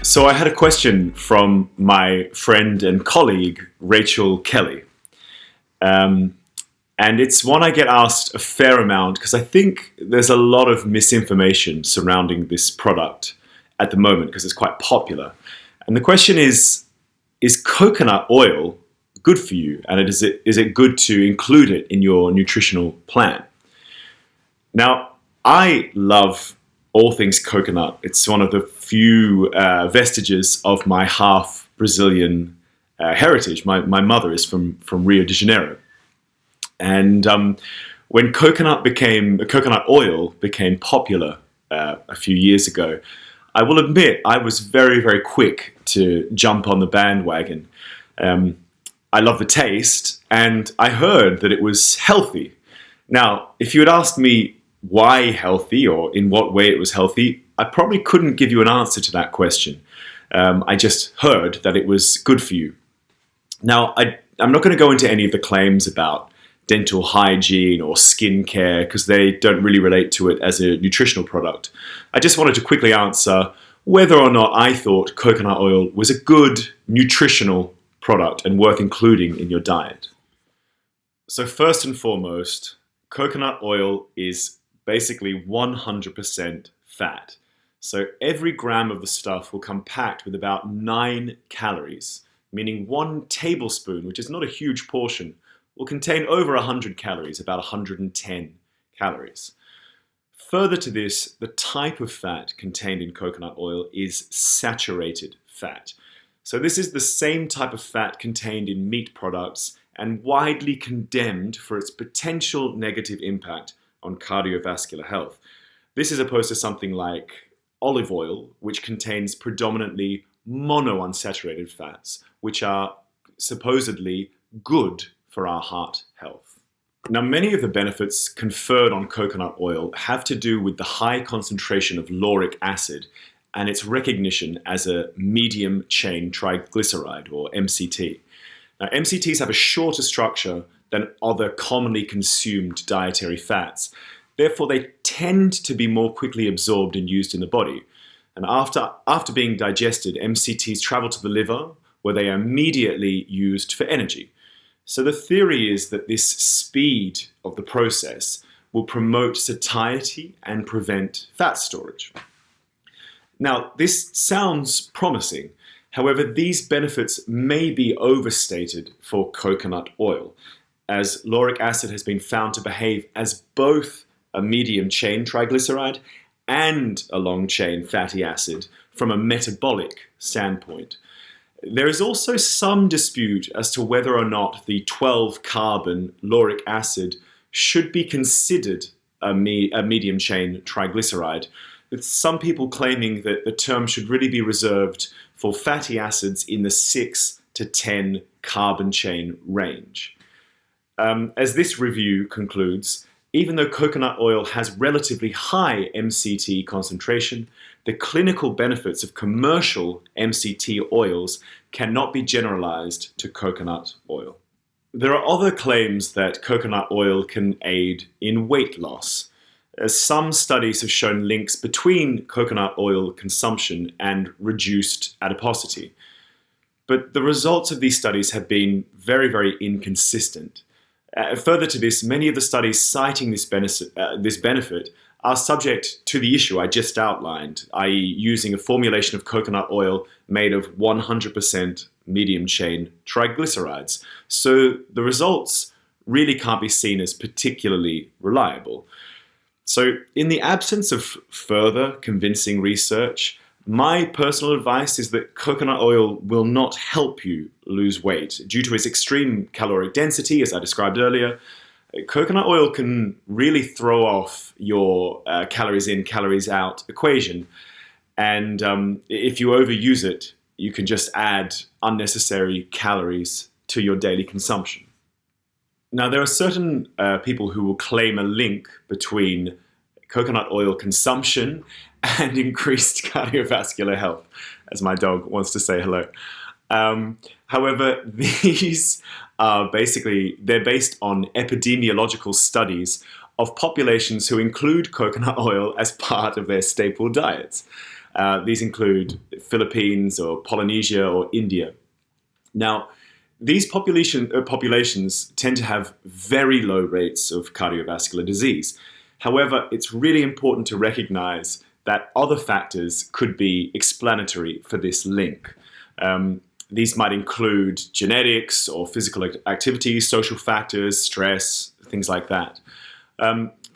So I had a question from my friend and colleague, Rachel Kelly. And it's one I get asked a fair amount because I think there's a lot of misinformation surrounding this product at the moment because it's quite popular. And the question is coconut oil good for you? And is it good to include it in your nutritional plan? Now, I love all things coconut. It's one of the few vestiges of my half Brazilian heritage. My mother is from Rio de Janeiro. And when coconut oil became popular a few years ago, I will admit I was very, very quick to jump on the bandwagon. I love the taste, and I heard that it was healthy. Now, if you had asked me why healthy or in what way it was healthy, I probably couldn't give you an answer to that question. I just heard that it was good for you. Now, I'm not going to go into any of the claims about dental hygiene or skincare because they don't really relate to it as a nutritional product. I just wanted to quickly answer whether or not I thought coconut oil was a good nutritional product and worth including in your diet. So first and foremost, coconut oil is basically 100% fat. So every gram of the stuff will come packed with about 9 calories, meaning 1 tablespoon, which is not a huge portion, will contain over 100 calories, about 110 calories. Further to this, the type of fat contained in coconut oil is saturated fat. So this is the same type of fat contained in meat products and widely condemned for its potential negative impact on cardiovascular health. This is opposed to something like olive oil, which contains predominantly monounsaturated fats, which are supposedly good for our heart health. Now, many of the benefits conferred on coconut oil have to do with the high concentration of lauric acid and its recognition as a medium chain triglyceride, or MCT. Now, MCTs have a shorter structure than other commonly consumed dietary fats. Therefore, they tend to be more quickly absorbed and used in the body. And after being digested, MCTs travel to the liver, where they are immediately used for energy. So the theory is that this speed of the process will promote satiety and prevent fat storage. Now, this sounds promising. However, these benefits may be overstated for coconut oil, as lauric acid has been found to behave as both a medium chain triglyceride and a long chain fatty acid from a metabolic standpoint. There is also some dispute as to whether or not the 12-carbon lauric acid should be considered a medium chain triglyceride, with some people claiming that the term should really be reserved for fatty acids in the 6 to 10 carbon chain range. As this review concludes, even though coconut oil has relatively high MCT concentration, the clinical benefits of commercial MCT oils cannot be generalized to coconut oil. There are other claims that coconut oil can aid in weight loss, as some studies have shown links between coconut oil consumption and reduced adiposity. But the results of these studies have been very, very inconsistent. Further to this, many of the studies citing this benefit are subject to the issue I just outlined, i.e. using a formulation of coconut oil made of 100% medium chain triglycerides. So the results really can't be seen as particularly reliable. So in the absence of further convincing research, my personal advice is that coconut oil will not help you lose weight. Due to its extreme caloric density, as I described earlier, coconut oil can really throw off your calories in, calories out equation. And if you overuse it, you can just add unnecessary calories to your daily consumption. Now, there are certain people who will claim a link between coconut oil consumption and increased cardiovascular health, as my dog wants to say hello. However, these are they're based on epidemiological studies of populations who include coconut oil as part of their staple diets. These include Philippines or Polynesia or India. Now, these populations tend to have very low rates of cardiovascular disease. However, it's really important to recognize that other factors could be explanatory for this link. These might include genetics or physical activity, social factors, stress, things like that.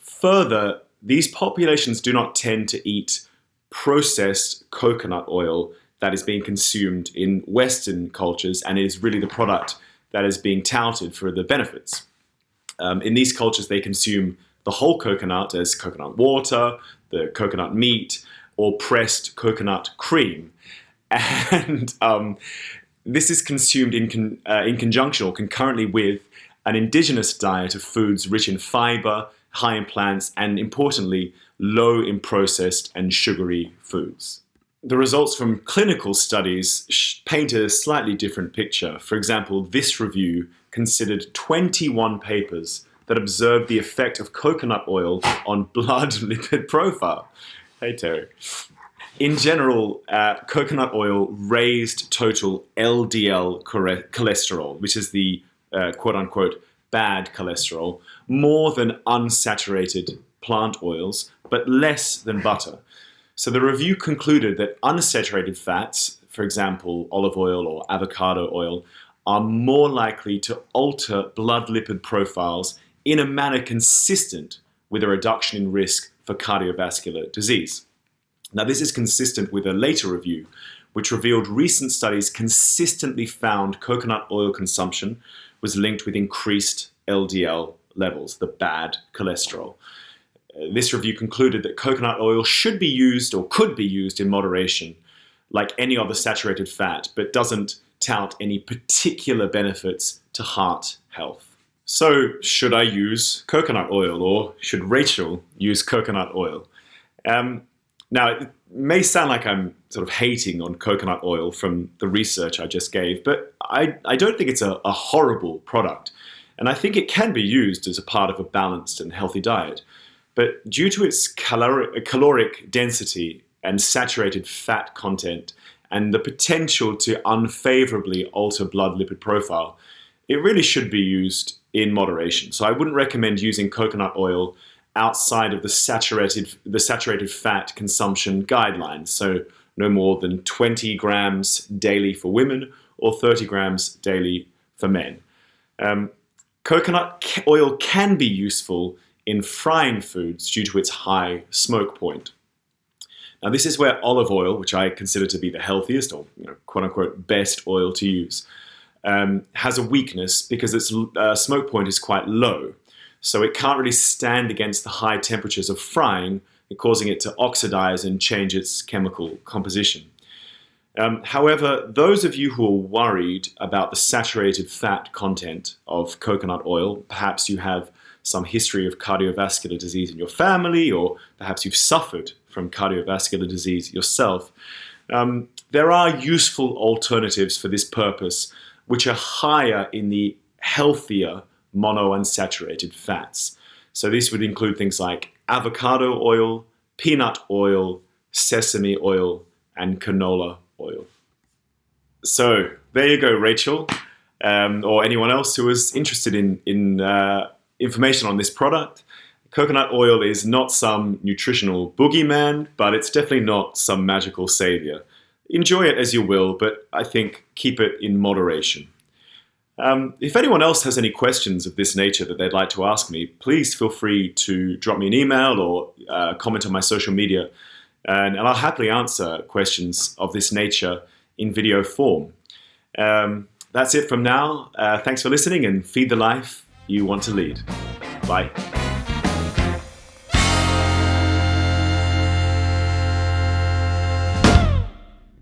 Further, these populations do not tend to eat processed coconut oil that is being consumed in Western cultures and is really the product that is being touted for the benefits. In these cultures, they consume the whole coconut as coconut water, the coconut meat, or pressed coconut cream. And this is consumed in conjunction or concurrently with an indigenous diet of foods rich in fiber, high in plants, and importantly, low in processed and sugary foods. The results from clinical studies paint a slightly different picture. For example, this review considered 21 papers that observed the effect of coconut oil on blood lipid profile. Hey, Terry. In general, coconut oil raised total LDL cholesterol, which is the quote-unquote bad cholesterol, more than unsaturated plant oils, but less than butter. So the review concluded that unsaturated fats, for example, olive oil or avocado oil, are more likely to alter blood lipid profiles in a manner consistent with a reduction in risk for cardiovascular disease. Now, this is consistent with a later review, which revealed recent studies consistently found coconut oil consumption was linked with increased LDL levels, the bad cholesterol. This review concluded that coconut oil should be used or could be used in moderation, like any other saturated fat, but doesn't tout any particular benefits to heart health. So, should I use coconut oil, or should Rachel use coconut oil? Now, it may sound like I'm sort of hating on coconut oil from the research I just gave, but I don't think it's a horrible product. And I think it can be used as a part of a balanced and healthy diet. But due to its caloric density and saturated fat content and the potential to unfavorably alter blood lipid profile, it really should be used in moderation. So I wouldn't recommend using coconut oil outside of the saturated fat consumption guidelines. So no more than 20 grams daily for women or 30 grams daily for men. Coconut oil can be useful in frying foods due to its high smoke point. Now, this is where olive oil, which I consider to be the healthiest or quote-unquote best oil to use, has a weakness because its smoke point is quite low. So it can't really stand against the high temperatures of frying, causing it to oxidize and change its chemical composition. However, those of you who are worried about the saturated fat content of coconut oil, perhaps you have some history of cardiovascular disease in your family, or perhaps you've suffered from cardiovascular disease yourself, there are useful alternatives for this purpose, which are higher in the healthier monounsaturated fats. So this would include things like avocado oil, peanut oil, sesame oil, and canola oil. So there you go, Rachel, or anyone else who is interested in information on this product. Coconut oil is not some nutritional boogeyman, but it's definitely not some magical savior. Enjoy it as you will, but I think keep it in moderation. If anyone else has any questions of this nature that they'd like to ask me, please feel free to drop me an email or comment on my social media, and I'll happily answer questions of this nature in video form. That's it from now. Thanks for listening, and feed the life you want to lead. Bye.